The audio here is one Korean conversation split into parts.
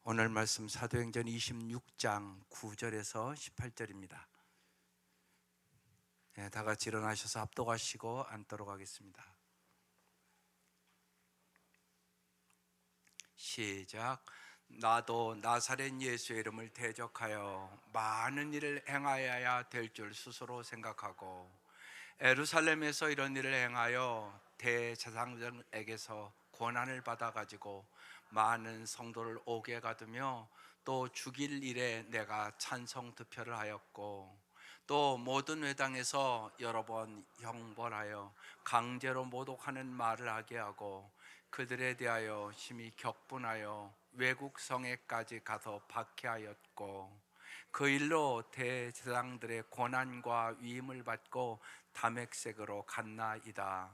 오늘 말씀 사도행전 26장 9절에서 18절입니다. 다 같이 일어나셔서 합독하시고 앉도록 하겠습니다. 시작. 나도 나사렛 예수의 이름을 대적하여 많은 일을 행하여야 될 줄 스스로 생각하고 예루살렘에서 이런 일을 행하여 대제사장에게서 권한을 받아가지고 많은 성도를 옥에 가두며 또 죽일 일에 내가 찬성 투표를 하였고 또 모든 회당에서 여러 번 형벌하여 강제로 모독하는 말을 하게 하고 그들에 대하여 심히 격분하여 외국 성에까지 가서 박해하였고 그 일로 대제사장들의 권한과 위임을 받고 다메섹으로 갔나이다.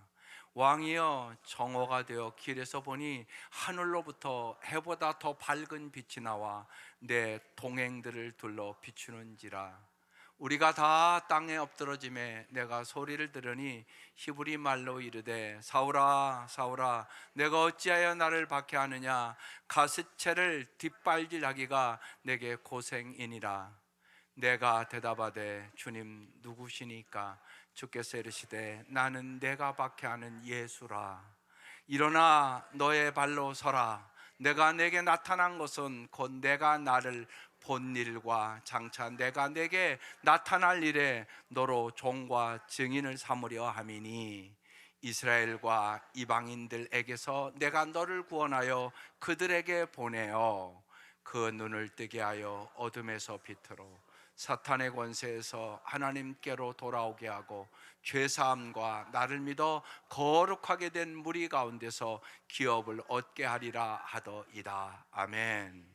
왕이여, 정오가 되어 길에서 보니 하늘로부터 해보다 더 밝은 빛이 나와 내 동행들을 둘러 비추는지라. 우리가 다 땅에 엎드러짐에 내가 소리를 들으니 히브리 말로 이르되 사울아 사울아 내가 어찌하여 나를 박해하느냐. 가스채를 뒷발질하기가 내게 고생이니라. 내가 대답하되 주님 누구시니까? 주께서 이르시되 나는 내가 박해하는 예수라. 일어나 너의 발로 서라. 내가 내게 나타난 것은 곧 내가 나를 본 일과 장차 내가 내게 나타날 일에 너로 종과 증인을 삼으려 함이니 이스라엘과 이방인들에게서 내가 너를 구원하여 그들에게 보내어 그 눈을 뜨게 하여 어둠에서 빛으로 사탄의 권세에서 하나님께로 돌아오게 하고 죄사함과 나를 믿어 거룩하게 된 무리 가운데서 기업을 얻게 하리라 하더이다. 아멘.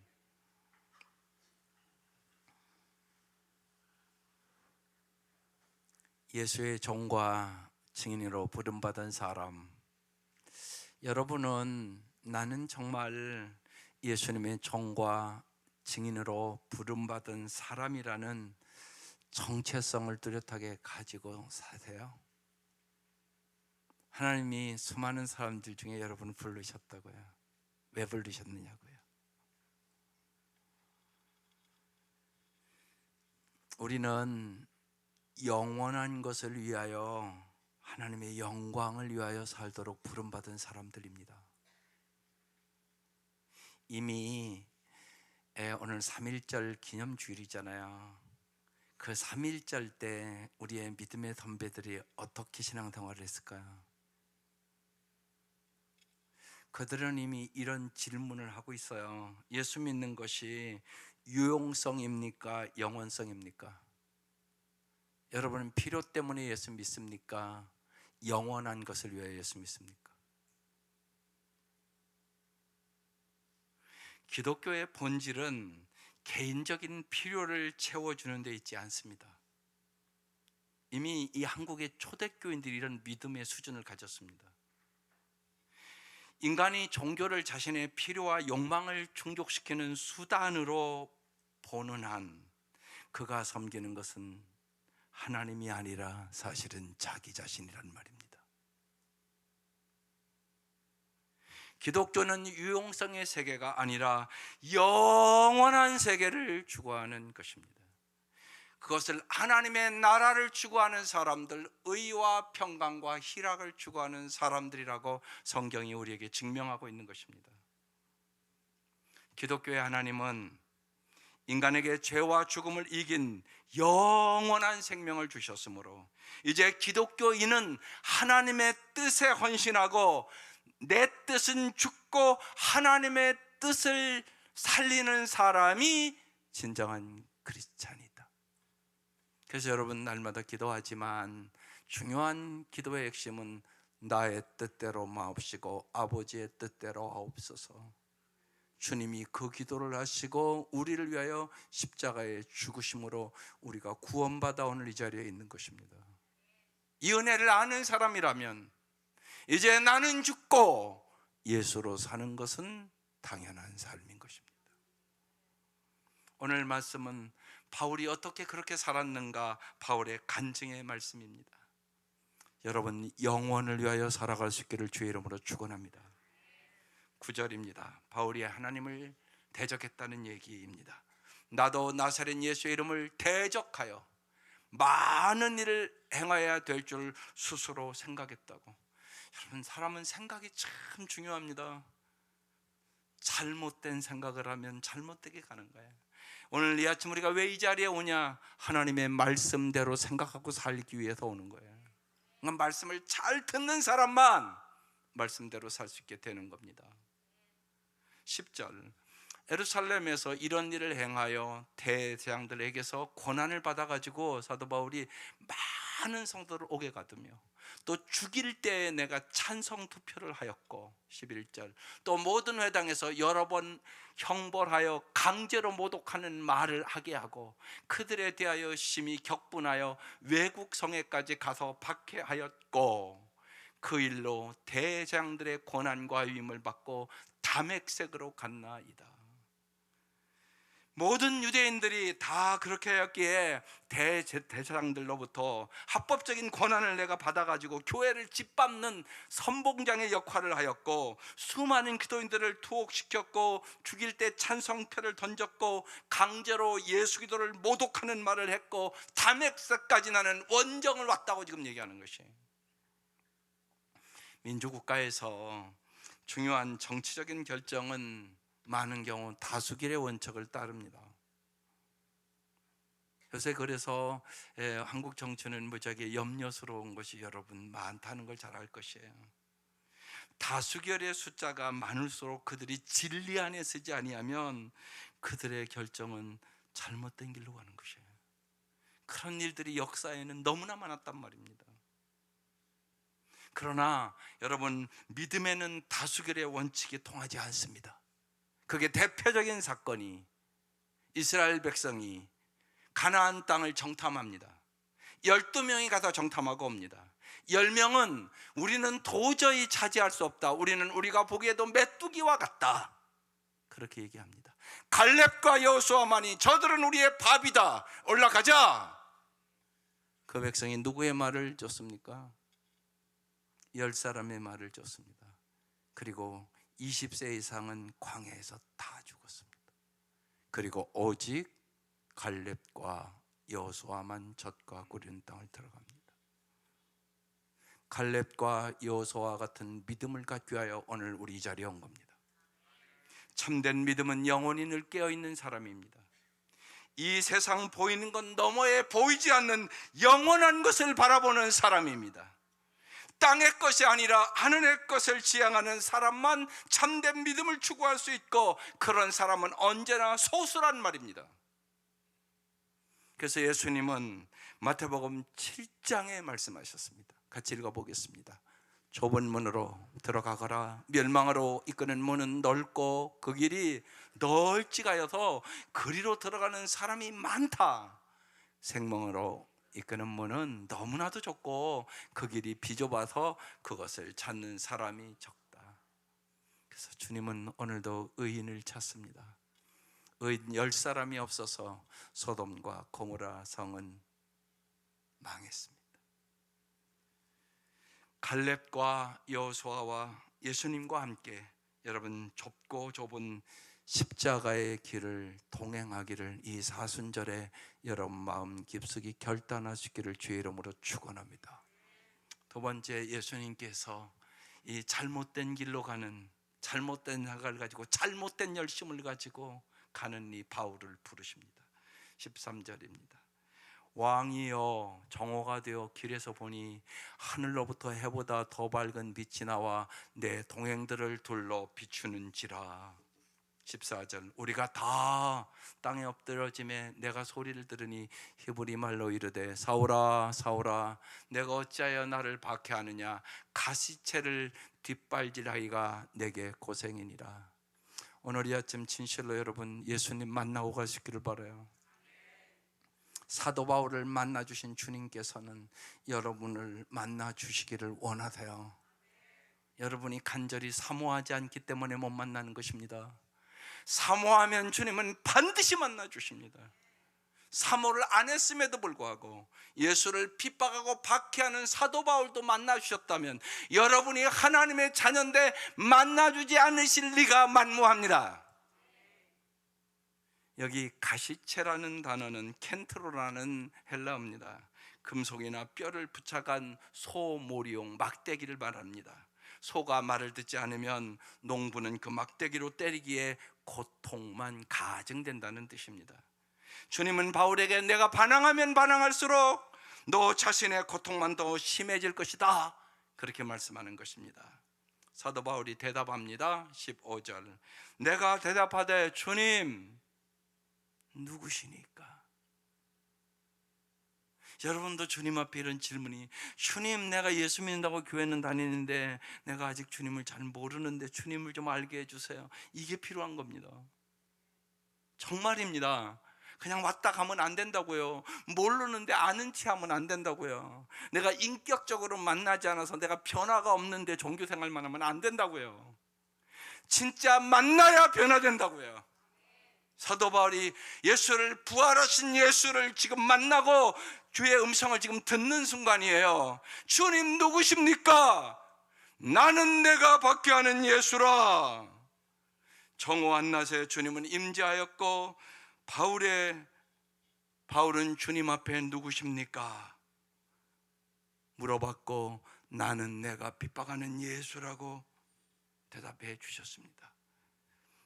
예수의 종과 증인으로 부름받은 사람, 여러분은 나는 정말 예수님의 종과 증인으로 부름받은 사람이라는 정체성을 뚜렷하게 가지고 사세요? 하나님이 수많은 사람들 중에 여러분을 부르셨다고요. 왜 부르셨느냐고요? 우리는 영원한 것을 위하여, 하나님의 영광을 위하여 살도록 부름받은 사람들입니다. 이미 오늘 3.1절 기념주일이잖아요. 그 3.1절 때 우리의 믿음의 선배들이 어떻게 신앙생활을 했을까요? 그들은 이미 이런 질문을 하고 있어요. 예수 믿는 것이 유용성입니까? 영원성입니까? 여러분은 필요 때문에 예수 믿습니까? 영원한 것을 위하여 예수 믿습니까? 기독교의 본질은 개인적인 필요를 채워주는 데 있지 않습니다. 이미 이 한국의 초대교인들이 이런 믿음의 수준을 가졌습니다. 인간이 종교를 자신의 필요와 욕망을 충족시키는 수단으로 보는 한 그가 섬기는 것은 하나님이 아니라 사실은 자기 자신이란 말입니다. 기독교는 유용성의 세계가 아니라 영원한 세계를 추구하는 것입니다. 그것을 하나님의 나라를 추구하는 사람들, 의와 평강과 희락을 추구하는 사람들이라고 성경이 우리에게 증명하고 있는 것입니다. 기독교의 하나님은 인간에게 죄와 죽음을 이긴 영원한 생명을 주셨으므로 이제 기독교인은 하나님의 뜻에 헌신하고 내 뜻은 죽고 하나님의 뜻을 살리는 사람이 진정한 크리스찬이다. 그래서 여러분 날마다 기도하지만 중요한 기도의 핵심은 나의 뜻대로 마옵시고 아버지의 뜻대로 하옵소서. 주님이 그 기도를 하시고 우리를 위하여 십자가에 죽으심으로 우리가 구원받아 오늘 이 자리에 있는 것입니다. 이 은혜를 아는 사람이라면 이제 나는 죽고 예수로 사는 것은 당연한 삶인 것입니다. 오늘 말씀은 바울이 어떻게 그렇게 살았는가, 바울의 간증의 말씀입니다. 여러분 영원을 위하여 살아갈 수 있기를 주의 이름으로 축원합니다. 9절입니다. 바울이 하나님을 대적했다는 얘기입니다. 나도 나사렛 예수의 이름을 대적하여 많은 일을 행하여야 될 줄 스스로 생각했다고. 여러분, 사람은 생각이 참 중요합니다. 잘못된 생각을 하면 잘못되게 가는 거예요. 오늘 이 아침 우리가 왜 이 자리에 오냐? 하나님의 말씀대로 생각하고 살기 위해서 오는 거예요. 그러니까 말씀을 잘 듣는 사람만 말씀대로 살 수 있게 되는 겁니다. 10절, 예루살렘에서 이런 일을 행하여 대제사장들에게서 고난을 받아가지고 사도 바울이 많은 성도를 오게 가두며, 또 죽일 때에 내가 찬성 투표를 하였고, 11절, 또 모든 회당에서 여러 번 형벌하여 강제로 모독하는 말을 하게 하고 그들에 대하여 심히 격분하여 외국 성에까지 가서 박해하였고, 그 일로 대제사장들의 고난과 위임을 받고 다맥색으로 갔나이다. 모든 유대인들이 다 그렇게 하였기에 대제사장들로부터 합법적인 권한을 내가 받아가지고 교회를 짓밟는 선봉장의 역할을 하였고, 수많은 기도인들을 투옥시켰고, 죽일 때 찬성표를 던졌고, 강제로 예수 기도를 모독하는 말을 했고, 다맥색까지 나는 원정을 왔다고 지금 얘기하는 것이에요. 민주국가에서 중요한 정치적인 결정은 많은 경우 다수결의 원칙을 따릅니다. 요새 그래서 한국 정치는 무지하게 염려스러운 것이 여러분 많다는 걸 잘 알 것이에요. 다수결의 숫자가 많을수록 그들이 진리 안에 서지 아니하면 그들의 결정은 잘못된 길로 가는 것이에요. 그런 일들이 역사에는 너무나 많았단 말입니다. 그러나 여러분, 믿음에는 다수결의 원칙이 통하지 않습니다. 그게 대표적인 사건이 이스라엘 백성이 가나안 땅을 정탐합니다. 12명이 가서 정탐하고 옵니다. 10명은 우리는 도저히 차지할 수 없다, 우리는 우리가 보기에도 메뚜기와 같다, 그렇게 얘기합니다. 갈렙과 여호수아만이 저들은 우리의 밥이다, 올라가자. 그 백성이 누구의 말을 줬습니까? 10사람의 말을 줬습니다. 그리고 20세 이상은 광야에서 다 죽었습니다. 그리고 오직 갈렙과 여호수아만 젖과 꿀이는 땅을 들어갑니다. 갈렙과 여호수아 같은 믿음을 갖기 위하여 오늘 우리 이 자리에 온 겁니다. 참된 믿음은 영원히 늘 깨어있는 사람입니다. 이 세상 보이는 것 너머에 보이지 않는 영원한 것을 바라보는 사람입니다. 땅의 것이 아니라 하늘의 것을 지향하는 사람만 참된 믿음을 추구할 수 있고, 그런 사람은 언제나 소수란 말입니다. 그래서 예수님은 마태복음 7장에 말씀하셨습니다. 같이 읽어보겠습니다. 좁은 문으로 들어가거라. 멸망으로 이끄는 문은 넓고 그 길이 널찍하여서 그리로 들어가는 사람이 많다. 생명으로 이끄는 문은 너무나도 좁고 그 길이 비좁아서 그것을 찾는 사람이 적다. 그래서 주님은 오늘도 의인을 찾습니다. 의인 10사람이 없어서 소돔과 고모라 성은 망했습니다. 갈렙과 여호수아와 예수님과 함께 여러분 좁고 좁은 십자가의 길을 동행하기를 이 사순절에 여러분 마음 깊숙이 결단하시기를 주의 이름으로 축원합니다. 두 번째, 예수님께서 이 잘못된 길로 가는, 잘못된 생각을 가지고 잘못된 열심을 가지고 가는 이 바울을 부르십니다. 13절입니다. 왕이여 정오가 되어 길에서 보니 하늘로부터 해보다 더 밝은 빛이 나와 내 동행들을 둘러 비추는지라. 14절, 우리가 다 땅에 엎드러짐에 내가 소리를 들으니 히브리 말로 이르되 사울아 사울아 내가 어찌하여 나를 박해하느냐, 가시채를 뒷발질하기가 내게 고생이니라. 오늘 이 아침 진실로 여러분 예수님 만나고 가시기를 바라요. 사도 바울을 만나주신 주님께서는 여러분을 만나주시기를 원하세요. 여러분이 간절히 사모하지 않기 때문에 못 만나는 것입니다. 사모하면 주님은 반드시 만나주십니다. 사모를 안 했음에도 불구하고 예수를 핍박하고 박해하는 사도 바울도 만나주셨다면 여러분이 하나님의 자녀인데 만나주지 않으실 리가 만무합니다. 여기 가시체라는 단어는 켄트로라는 헬라어입니다. 금속이나 뼈를 부착한 소 모리용 막대기를 말합니다. 소가 말을 듣지 않으면 농부는 그 막대기로 때리기에 고통만 가증된다는 뜻입니다. 주님은 바울에게 내가 반항하면 반항할수록 너 자신의 고통만 더 심해질 것이다, 그렇게 말씀하는 것입니다. 사도 바울이 대답합니다. 15절, 내가 대답하되 주님 누구시니까? 여러분도 주님 앞에 이런 질문이, 주님 내가 예수 믿는다고 교회는 다니는데 내가 아직 주님을 잘 모르는데 주님을 좀 알게 해주세요, 이게 필요한 겁니다. 정말입니다. 그냥 왔다 가면 안 된다고요. 모르는데 아는 티 하면 안 된다고요. 내가 인격적으로 만나지 않아서 내가 변화가 없는데 종교생활만 하면 안 된다고요. 진짜 만나야 변화된다고요. 사도 바울이 예수를, 부활하신 예수를 지금 만나고 주의 음성을 지금 듣는 순간이에요. 주님 누구십니까? 나는 내가 받게 하는 예수라. 정오한 낮에 주님은 임재하였고 바울은 주님 앞에 누구십니까? 물어봤고 나는 내가 핍박하는 예수라고 대답해 주셨습니다.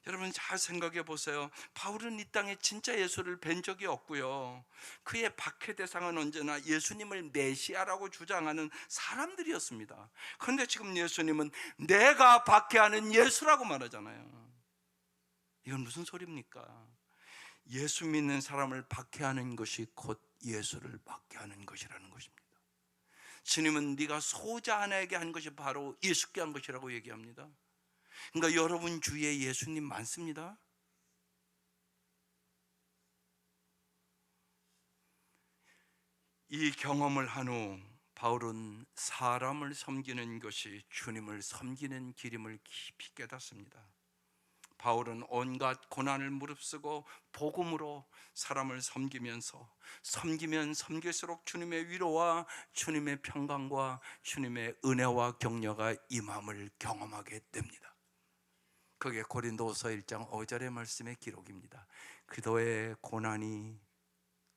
여러분 잘 생각해 보세요. 바울은 이 땅에 진짜 예수를 뵌 적이 없고요, 그의 박해 대상은 언제나 예수님을 메시아라고 주장하는 사람들이었습니다. 그런데 지금 예수님은 내가 박해하는 예수라고 말하잖아요. 이건 무슨 소리입니까? 예수 믿는 사람을 박해하는 것이 곧 예수를 박해하는 것이라는 것입니다. 주님은 네가 소자 하나에게 한 것이 바로 예수께 한 것이라고 얘기합니다. 그러니까 여러분 주위에 예수님 많습니다. 이 경험을 한 후 바울은 사람을 섬기는 것이 주님을 섬기는 길임을 깊이 깨닫습니다. 바울은 온갖 고난을 무릅쓰고 복음으로 사람을 섬기면 섬길수록 주님의 위로와 주님의 평강과 주님의 은혜와 격려가 임함을 경험하게 됩니다. 그게 고린도서 1장 5절의 말씀의 기록입니다. 그도의 고난이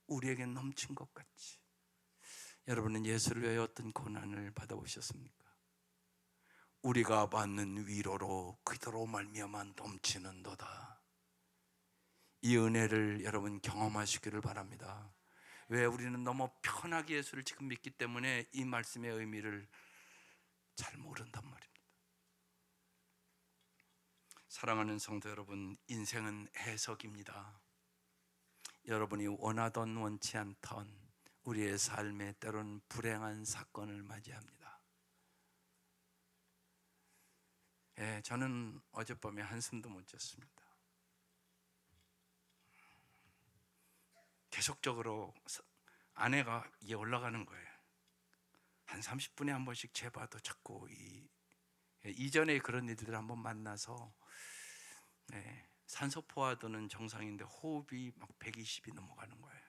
우리에게 넘친 것 같이. 여러분은 예수를 위하여 어떤 고난을 받아보셨습니까? 우리가 받는 위로로 그도로 말미암아 넘치는도다. 이 은혜를 여러분 경험하시기를 바랍니다. 왜? 우리는 너무 편하게 예수를 지금 믿기 때문에 이 말씀의 의미를 잘 모른단 말입니다. 사랑하는 성도 여러분, 인생은 해석입니다. 여러분이 원하던 원치 않던 우리의 삶에 때로는 불행한 사건을 맞이합니다. 저는 어젯밤에 한숨도 못 잤습니다. 계속적으로 아내가 위에 올라가는 거예요. 한 30분에 한 번씩 재봐도 자꾸 이전에 그런 일들을 한번 만나서 산소 포화도는 정상인데 호흡이 막 120이 넘어가는 거예요.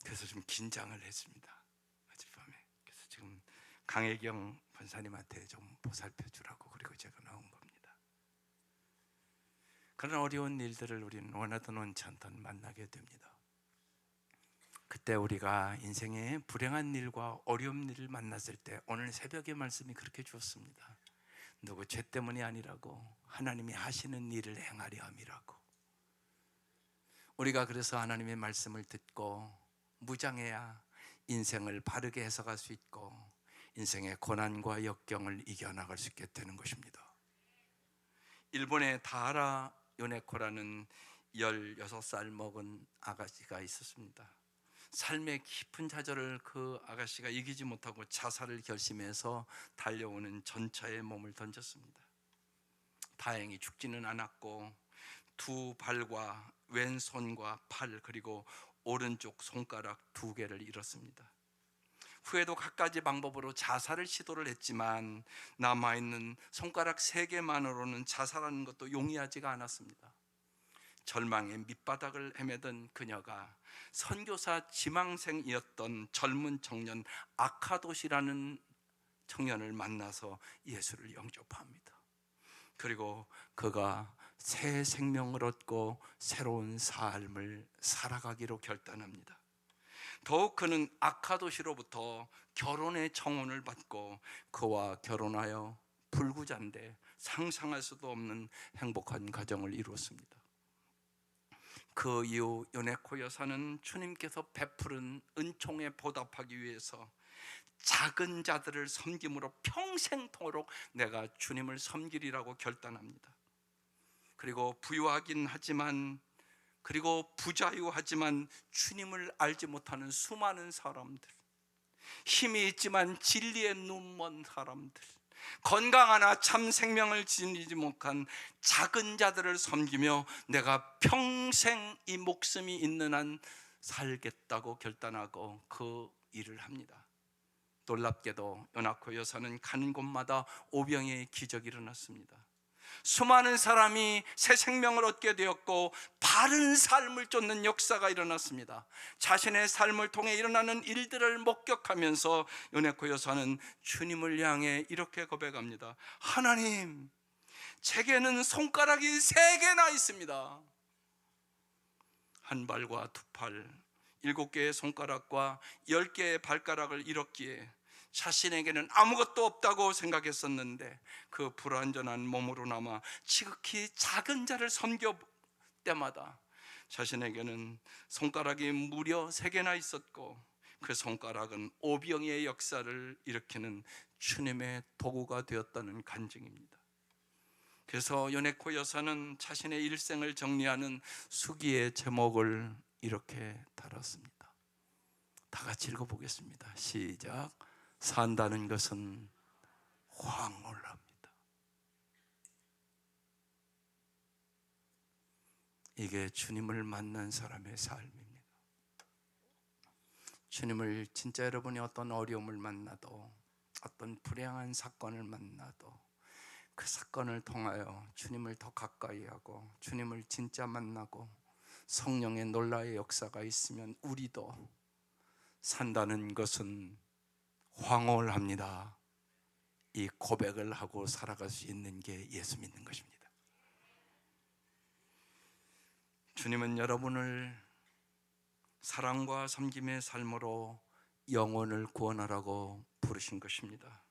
그래서 좀 긴장을 했습니다, 어젯밤에. 그래서 지금 강혜경 권사님한테 좀 보살펴 주라고, 그리고 제가 나온 겁니다. 그런 어려운 일들을 우리는 원하던 원치 않던 만나게 됩니다. 그때 우리가 인생의 불행한 일과 어려운 일을 만났을 때 오늘 새벽의 말씀이 그렇게 주었습니다. 누구 죄 때문이 아니라고, 하나님이 하시는 일을 행하려 함이라고. 우리가 그래서 하나님의 말씀을 듣고 무장해야 인생을 바르게 해석할 수 있고 인생의 고난과 역경을 이겨나갈 수 있게 되는 것입니다. 일본의 다하라 요네코라는 16살 먹은 아가씨가 있었습니다. 삶의 깊은 좌절을 그 아가씨가 이기지 못하고 자살을 결심해서 달려오는 전차에 몸을 던졌습니다. 다행히 죽지는 않았고 두 발과 왼손과 팔 그리고 오른쪽 손가락 2개를 잃었습니다. 후에도 갖가지 방법으로 자살을 시도를 했지만 남아있는 손가락 3개만으로는 자살하는 것도 용이하지가 않았습니다. 절망의 밑바닥을 헤매던 그녀가 선교사 지망생이었던 젊은 청년 아카도시라는 청년을 만나서 예수를 영접합니다. 그리고 그가 새 생명을 얻고 새로운 삶을 살아가기로 결단합니다. 더욱 그는 아카도시로부터 결혼의 청혼을 받고 그와 결혼하여 불구자인데 상상할 수도 없는 행복한 가정을 이루었습니다. 그 이후 요네코 여사는 주님께서 베푸른 은총에 보답하기 위해서 작은 자들을 섬김으로 평생토록 내가 주님을 섬기리라고 결단합니다. 그리고 부유하긴 하지만, 그리고 부자유하지만 주님을 알지 못하는 수많은 사람들, 힘이 있지만 진리의 눈먼 사람들, 건강하나 참 생명을 지니지 못한 작은 자들을 섬기며 내가 평생 이 목숨이 있는 한 살겠다고 결단하고 그 일을 합니다. 놀랍게도 요나코 여사는 가는 곳마다 오병이의 기적이 일어났습니다. 수많은 사람이 새 생명을 얻게 되었고 바른 삶을 쫓는 역사가 일어났습니다. 자신의 삶을 통해 일어나는 일들을 목격하면서 요네코 여사는 주님을 향해 이렇게 고백합니다. 하나님, 제게는 손가락이 3개나 있습니다. 한 발과 두 팔, 7개의 손가락과 10개의 발가락을 잃었기에 자신에게는 아무것도 없다고 생각했었는데 그 불완전한 몸으로 남아 지극히 작은 자를 섬겨 때마다 자신에게는 손가락이 무려 3개나 있었고 그 손가락은 오병이의 역사를 일으키는 주님의 도구가 되었다는 간증입니다. 그래서 요네코 여사는 자신의 일생을 정리하는 수기의 제목을 이렇게 달았습니다. 다 같이 읽어보겠습니다. 시작. 산다는 것은 황홀합니다. 이게 주님을 만난 사람의 삶입니다. 주님을 진짜 여러분이 어떤 어려움을 만나도, 어떤 불행한 사건을 만나도 그 사건을 통하여 주님을 더 가까이 하고 주님을 진짜 만나고 성령의 놀라의 역사가 있으면 우리도 산다는 것은 황홀합니다, 이 고백을 하고 살아갈 수 있는 게 예수 믿는 것입니다. 주님은 여러분을 사랑과 섬김의 삶으로 영혼을 구원하라고 부르신 것입니다.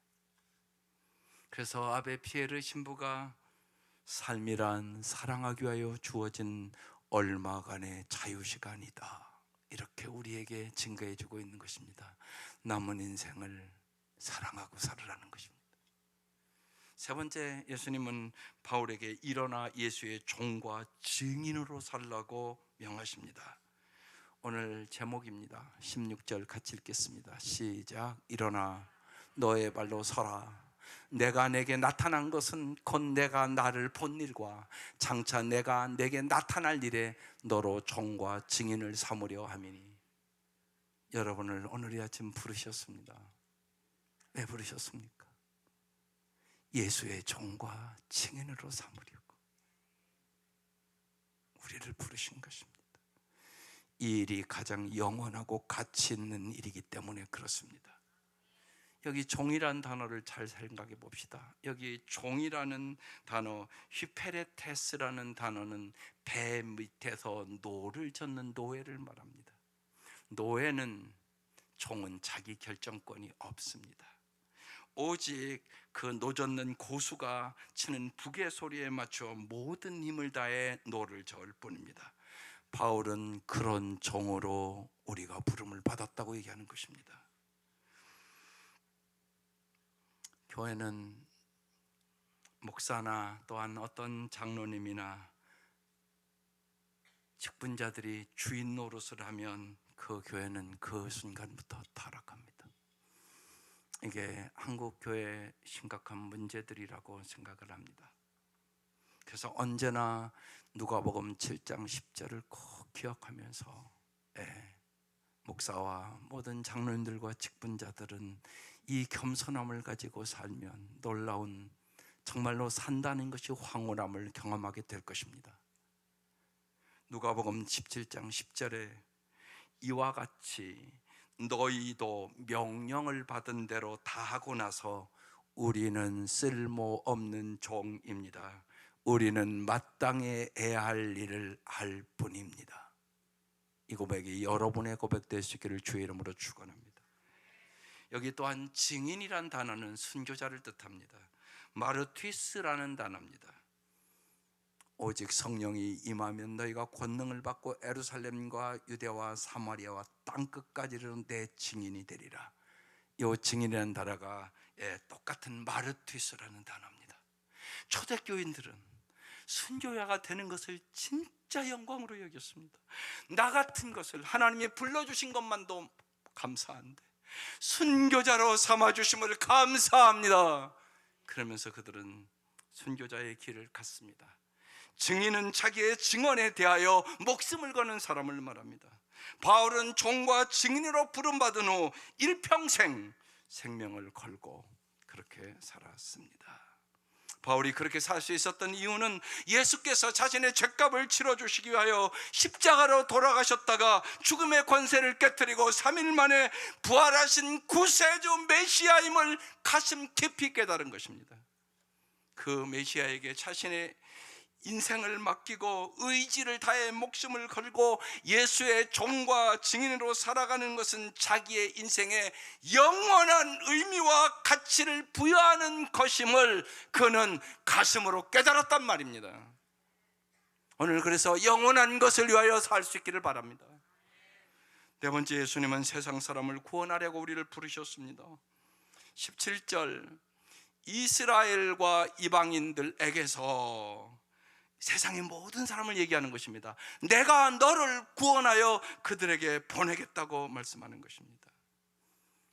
그래서 아베 피에르 신부가 삶이란 사랑하기 위하여 주어진 얼마간의 자유시간이다, 이렇게 우리에게 증거해 주고 있는 것입니다. 남은 인생을 사랑하고 살으라는 것입니다. 세 번째, 예수님은 바울에게 일어나 예수의 종과 증인으로 살라고 명하십니다. 오늘 제목입니다. 16절 같이 읽겠습니다. 시작. 일어나 너의 발로 서라. 내가 내게 나타난 것은 곧 내가 나를 본 일과 장차 내가 내게 나타날 일에 너로 종과 증인을 삼으려 함이니. 여러분을 오늘 이 아침 부르셨습니다. 왜 부르셨습니까? 예수의 종과 증인으로 삼으려고 우리를 부르신 것입니다. 이 일이 가장 영원하고 가치 있는 일이기 때문에 그렇습니다. 여기 종이라는 단어를 잘 생각해 봅시다. 여기 종이라는 단어, 휘페레테스라는 단어는 배 밑에서 노를 젓는 노예를 말합니다. 노예는, 종은 자기 결정권이 없습니다. 오직 그 노젓는 고수가 치는 부의 소리에 맞춰 모든 힘을 다해 노를 저을 뿐입니다. 바울은 그런 종으로 우리가 부름을 받았다고 얘기하는 것입니다. 교회는 목사나 또한 어떤 장로님이나 직분자들이 주인 노릇을 하면 그 교회는 그 순간부터 타락합니다. 이게 한국 교회의 심각한 문제들이라고 생각을 합니다. 그래서 언제나 누가복음 7장 10절을 꼭 기억하면서 목사와 모든 장로님들과 직분자들은 이 겸손함을 가지고 살면 놀라운, 정말로 산다는 것이 황홀함을 경험하게 될 것입니다. 누가복음 17장 10절에 이와 같이 너희도 명령을 받은 대로 다 하고 나서 우리는 쓸모없는 종입니다. 우리는 마땅히 해야 할 일을 할 뿐입니다. 이 고백이 여러분의 고백 되시기를 주의 이름으로 축원합니다. 여기 또한 증인이란 단어는 순교자를 뜻합니다. 마르튀스라는 단어입니다. 오직 성령이 임하면 너희가 권능을 받고 예루살렘과 유대와 사마리아와 땅끝까지 이르는 내 증인이 되리라. 이 증인이라는 단어가 똑같은 마르튀스라는 단어입니다. 초대교인들은 순교자가 되는 것을 진짜 영광으로 여겼습니다. 나 같은 것을 하나님이 불러주신 것만도 감사한데 순교자로 삼아주심을 감사합니다. 그러면서 그들은 순교자의 길을 갔습니다. 증인은 자기의 증언에 대하여 목숨을 거는 사람을 말합니다. 바울은 종과 증인으로 부름받은 후 일평생 생명을 걸고 그렇게 살았습니다. 바울이 그렇게 살 수 있었던 이유는 예수께서 자신의 죄값을 치러주시기 위하여 십자가로 돌아가셨다가 죽음의 권세를 깨뜨리고 3일 만에 부활하신 구세주 메시아임을 가슴 깊이 깨달은 것입니다. 그 메시아에게 자신의 인생을 맡기고 의지를 다해 목숨을 걸고 예수의 종과 증인으로 살아가는 것은 자기의 인생에 영원한 의미와 가치를 부여하는 것임을 그는 가슴으로 깨달았단 말입니다. 오늘 그래서 영원한 것을 위하여 살 수 있기를 바랍니다. 네 번째, 예수님은 세상 사람을 구원하려고 우리를 부르셨습니다. 17절, 이스라엘과 이방인들에게서 세상의 모든 사람을 얘기하는 것입니다. 내가 너를 구원하여 그들에게 보내겠다고 말씀하는 것입니다.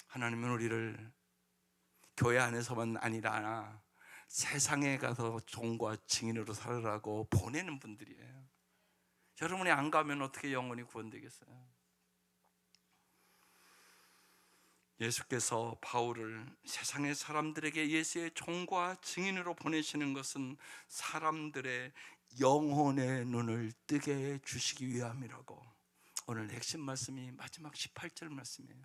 하나님은 우리를 교회 안에서만 아니라 세상에 가서 종과 증인으로 살으라고 보내는 분들이에요. 여러분이 안 가면 어떻게 영혼이 구원되겠어요? 예수께서 바울을 세상의 사람들에게 예수의 종과 증인으로 보내시는 것은 사람들의 영혼의 눈을 뜨게 해 주시기 위함이라고. 오늘 핵심 말씀이 마지막 18절 말씀이에요.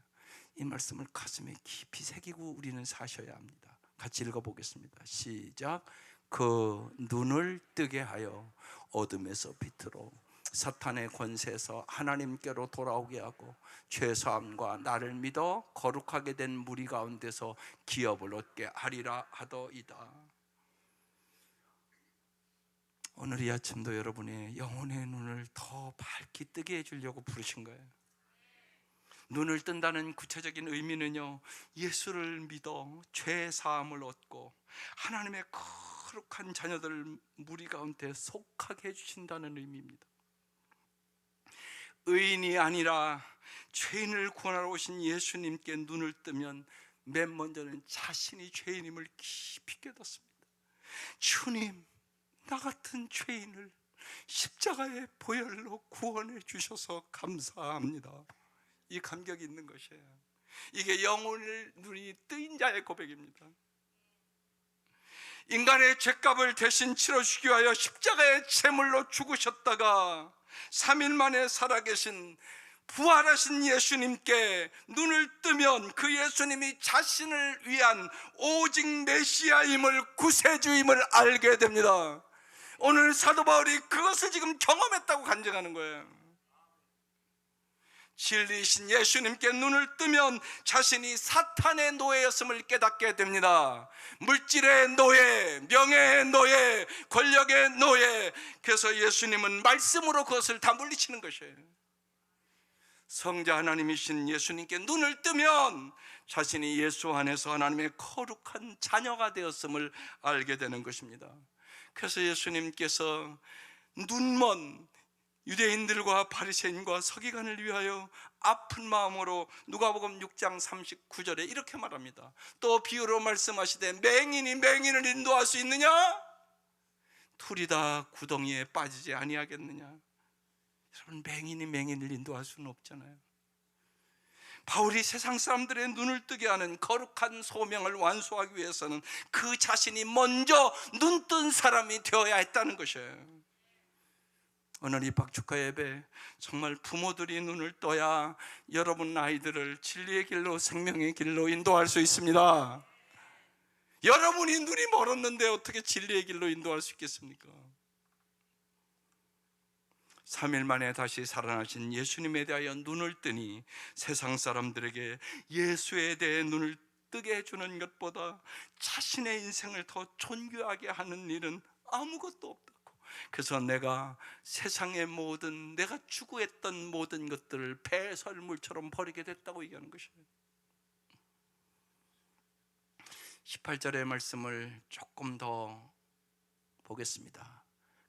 이 말씀을 가슴에 깊이 새기고 우리는 사셔야 합니다. 같이 읽어보겠습니다. 시작. 그 눈을 뜨게 하여 어둠에서 빛으로, 사탄의 권세에서 하나님께로 돌아오게 하고 죄사함과 나를 믿어 거룩하게 된 무리 가운데서 기업을 얻게 하리라 하더이다. 오늘 이 아침도 여러분의 영혼의 눈을 더 밝게 뜨게 해주려고 부르신 거예요. 눈을 뜬다는 구체적인 의미는요, 예수를 믿어 죄사함을 얻고 하나님의 거룩한 자녀들 무리 가운데 속하게 해주신다는 의미입니다. 의인이 아니라 죄인을 구원하러 오신 예수님께 눈을 뜨면 맨 먼저는 자신이 죄인임을 깊이 깨닫습니다. 주님, 나 같은 죄인을 십자가의 보혈로 구원해 주셔서 감사합니다. 이 감격이 있는 것이에요. 이게 영혼의 눈이 뜨인 자의 고백입니다. 인간의 죄값을 대신 치러주기 위하여 십자가의 제물로 죽으셨다가 3일 만에 살아계신 부활하신 예수님께 눈을 뜨면 그 예수님이 자신을 위한 오직 메시아임을, 구세주임을 알게 됩니다. 오늘 사도 바울이 그것을 지금 경험했다고 간증하는 거예요. 진리이신 예수님께 눈을 뜨면 자신이 사탄의 노예였음을 깨닫게 됩니다. 물질의 노예, 명예의 노예, 권력의 노예. 그래서 예수님은 말씀으로 그것을 다 물리치는 것이에요. 성자 하나님이신 예수님께 눈을 뜨면 자신이 예수 안에서 하나님의 거룩한 자녀가 되었음을 알게 되는 것입니다. 그래서 예수님께서 눈먼 유대인들과 바리새인과 서기관을 위하여 아픈 마음으로 누가복음 6장 39절에 이렇게 말합니다. 또 비유로 말씀하시되 맹인이 맹인을 인도할 수 있느냐? 둘이 다 구덩이에 빠지지 아니하겠느냐? 여러분, 맹인이 맹인을 인도할 수는 없잖아요. 바울이 세상 사람들의 눈을 뜨게 하는 거룩한 소명을 완수하기 위해서는 그 자신이 먼저 눈뜬 사람이 되어야 했다는 것이에요. 오늘 이 박축하 예배, 정말 부모들이 눈을 떠야 여러분 아이들을 진리의 길로, 생명의 길로 인도할 수 있습니다. 여러분이 눈이 멀었는데 어떻게 진리의 길로 인도할 수 있겠습니까? 3일 만에 다시 살아나신 예수님에 대하여 눈을 뜨니 세상 사람들에게 예수에 대해 눈을 뜨게 해주는 것보다 자신의 인생을 더 존귀하게 하는 일은 아무것도 없다고. 그래서 내가 세상의 모든, 내가 추구했던 모든 것들을 배설물처럼 버리게 됐다고 얘기하는 것이에요. 18절의 말씀을 조금 더 보겠습니다.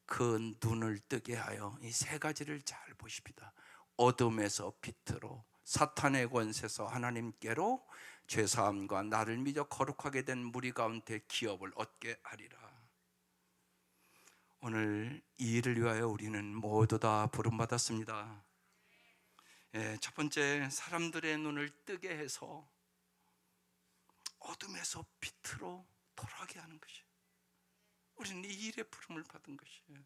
그 눈을 뜨게 하여 이 세 가지를 잘 보십시다. 어둠에서 빛으로, 사탄의 권세에서 하나님께로, 죄사함과 나를 믿어 거룩하게 된 무리 가운데 기업을 얻게 하리라. 오늘 이 일을 위하여 우리는 모두 다 부름받았습니다. 첫 번째, 사람들의 눈을 뜨게 해서 어둠에서 빛으로 돌아가게 하는 것이에요. 우리는 이 일에 부름을 받은 것이에요.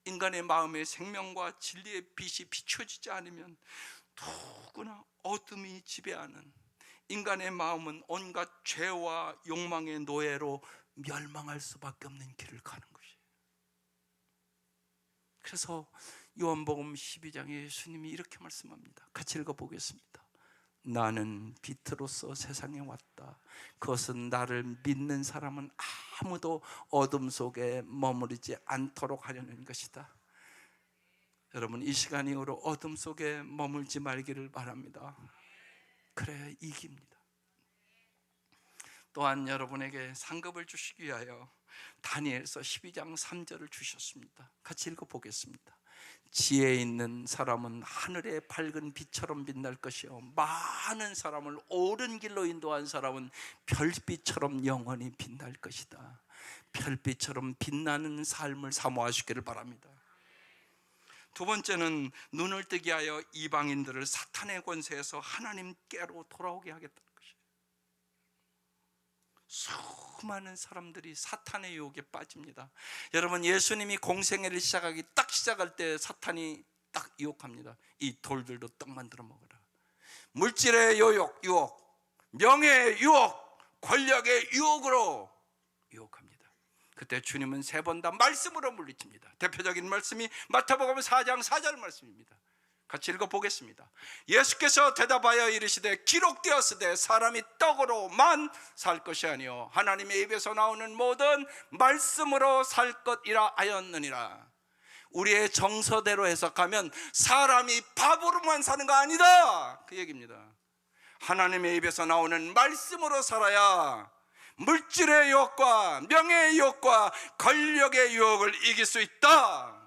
인간의 마음에 생명과 진리의 빛이 비춰지지 않으면 누구나 어둠이 지배하는 인간의 마음은 온갖 죄와 욕망의 노예로 멸망할 수밖에 없는 길을 가는 것이에요. 그래서 요한복음 12장에 예수님이 이렇게 말씀합니다. 같이 읽어보겠습니다. 나는 빛으로서 세상에 왔다. 그것은 나를 믿는 사람은 아무도 어둠 속에 머무르지 않도록 하려는 것이다. 여러분, 이 시간 이후로 어둠 속에 머물지 말기를 바랍니다. 그래야 이깁니다. 또한 여러분에게 상급을 주시기 위하여 다니엘서 12장 3절을 주셨습니다. 같이 읽어보겠습니다. 지혜 있는 사람은 하늘의 밝은 빛처럼 빛날 것이요, 많은 사람을 옳은 길로 인도한 사람은 별빛처럼 영원히 빛날 것이다. 별빛처럼 빛나는 삶을 사모하시기를 바랍니다. 두 번째는 눈을 뜨게 하여 이방인들을 사탄의 권세에서 하나님께로 돌아오게 하겠다는 것이에요. 수많은 사람들이 사탄의 유혹에 빠집니다. 여러분, 예수님이 공생애를 시작할 때 사탄이 딱 유혹합니다. 이 돌들도 떡 만들어 먹어라. 물질의 유혹, 명예의 유혹, 권력의 유혹으로 유혹합니다. 그때 주님은 3번 다 말씀으로 물리칩니다. 대표적인 말씀이 마태복음 4장 4절 말씀입니다. 같이 읽어보겠습니다. 예수께서 대답하여 이르시되 기록되었으되 사람이 떡으로만 살 것이 아니요 하나님의 입에서 나오는 모든 말씀으로 살 것이라 하였느니라. 우리의 정서대로 해석하면 사람이 밥으로만 사는 거 아니다, 그 얘기입니다. 하나님의 입에서 나오는 말씀으로 살아야 물질의 유혹과 명예의 유혹과 권력의 유혹을 이길 수 있다,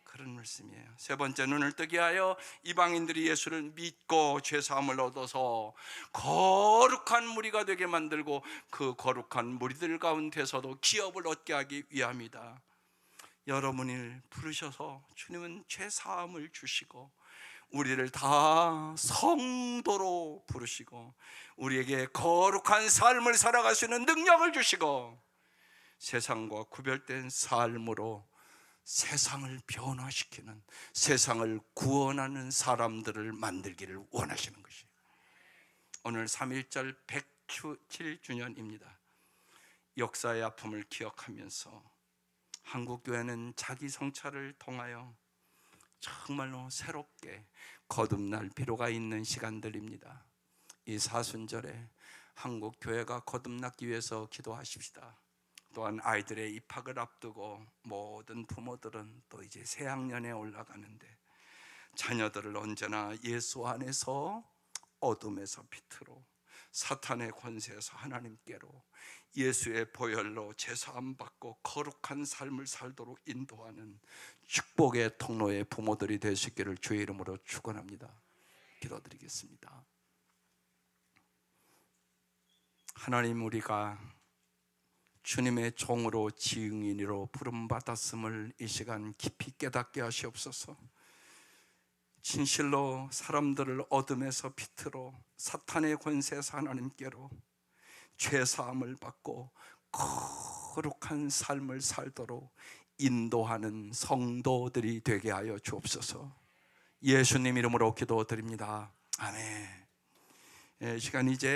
그런 말씀이에요. 세 번째, 눈을 뜨게 하여 이방인들이 예수를 믿고 죄사함을 얻어서 거룩한 무리가 되게 만들고 그 거룩한 무리들 가운데서도 기업을 얻게 하기 위함이다. 여러분을 부르셔서 주님은 죄사함을 주시고 우리를 다 성도로 부르시고 우리에게 거룩한 삶을 살아갈 수 있는 능력을 주시고 세상과 구별된 삶으로 세상을 변화시키는, 세상을 구원하는 사람들을 만들기를 원하시는 것이에요. 오늘 3.1절 107주년입니다. 역사의 아픔을 기억하면서 한국교회는 자기 성찰을 통하여 정말로 새롭게 거듭날 필요가 있는 시간들입니다. 이 사순절에 한국교회가 거듭나기 위해서 기도하십시다. 또한 아이들의 입학을 앞두고 모든 부모들은 또 이제 새학년에 올라가는데 자녀들을 언제나 예수 안에서 어둠에서 빛으로, 사탄의 권세에서 하나님께로, 예수의 보혈로 제사함 받고 거룩한 삶을 살도록 인도하는 축복의 통로의 부모들이 되시기를 주의 이름으로 축원합니다. 기도드리겠습니다. 하나님, 우리가 주님의 종으로 지응인으로 부름받았음을 이 시간 깊이 깨닫게 하시옵소서. 진실로 사람들을 어둠에서 빛으로, 사탄의 권세에서 하나님께로 죄사함을 받고 거룩한 삶을 살도록 인도하는 성도들이 되게 하여 주옵소서. 예수님 이름으로 기도드립니다. 아멘. 시간 이제